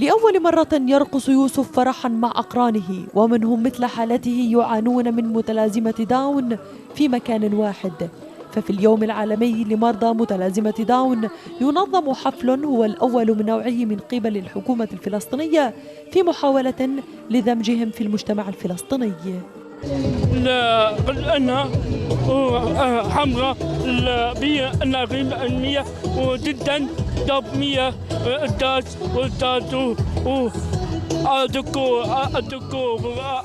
لأول مرة يرقص يوسف فرحا مع أقرانه، ومنهم مثل حالته يعانون من متلازمة داون في مكان واحد. ففي اليوم العالمي لمرضى متلازمة داون ينظم حفل هو الأول من نوعه من قبل الحكومة الفلسطينية في محاولة لدمجهم في المجتمع الفلسطيني. أنا حمراء مية وجدا طب 100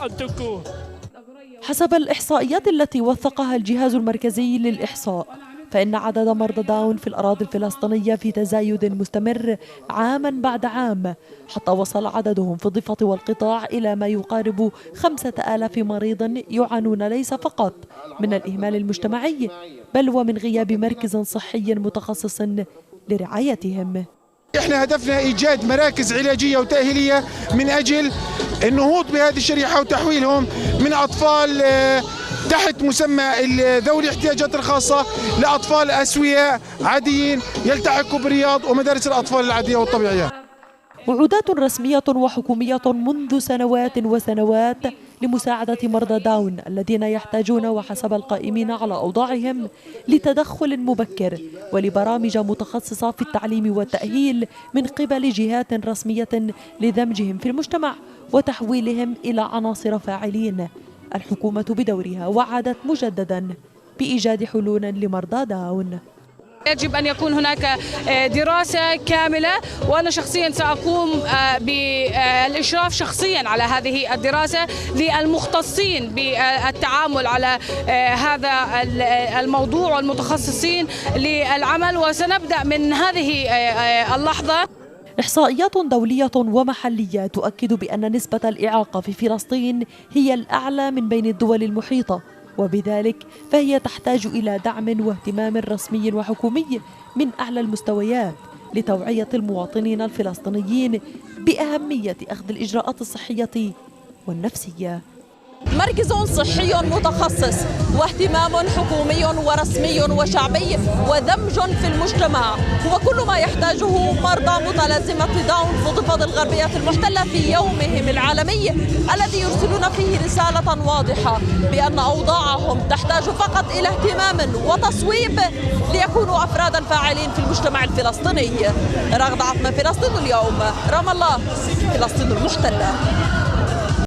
أدكو. حسب الإحصائيات التي وثقها الجهاز المركزي للإحصاء، فإن عدد مرضى داون في الأراضي الفلسطينية في تزايد مستمر عاما بعد عام، حتى وصل عددهم في الضفة والقطاع إلى ما يقارب 5000 مريض يعانون ليس فقط من الإهمال المجتمعي، بل ومن غياب مركز صحي متخصص لرعايتهم. احنا هدفنا ايجاد مراكز علاجيه وتاهيليه من اجل النهوض بهذه الشريحه وتحويلهم من اطفال تحت مسمى ذوي الاحتياجات الخاصه لاطفال اسوياء عاديين يلتحقوا برياض ومدارس الاطفال العاديه والطبيعيه. وعودات رسمية وحكومية منذ سنوات وسنوات لمساعدة مرضى داون الذين يحتاجون وحسب القائمين على أوضاعهم لتدخل مبكر ولبرامج متخصصة في التعليم والتأهيل من قبل جهات رسمية لدمجهم في المجتمع وتحويلهم إلى عناصر فاعلين. الحكومة بدورها وعدت مجددا بإيجاد حلول لمرضى داون. يجب أن يكون هناك دراسة كاملة، وأنا شخصيا سأقوم بالإشراف شخصيا على هذه الدراسة للمختصين بالتعامل على هذا الموضوع والمتخصصين للعمل، وسنبدأ من هذه اللحظة. إحصائيات دولية ومحلية تؤكد بأن نسبة الإعاقة في فلسطين هي الأعلى من بين الدول المحيطة، وبذلك فهي تحتاج إلى دعم واهتمام رسمي وحكومي من أعلى المستويات لتوعية المواطنين الفلسطينيين بأهمية أخذ الإجراءات الصحية والنفسية. مركز صحي متخصص واهتمام حكومي ورسمي وشعبي ودمج في المجتمع هو كل ما يحتاجه مرضى متلازمة داون في الضفة الغربية المحتلة في يومهم العالمي الذي يرسلون فيه رسالة واضحة بأن أوضاعهم تحتاج فقط إلى اهتمام وتصويب ليكونوا أفرادا فاعلين في المجتمع الفلسطيني. رغد عطمة، فلسطين اليوم، رام الله، فلسطين المحتلة.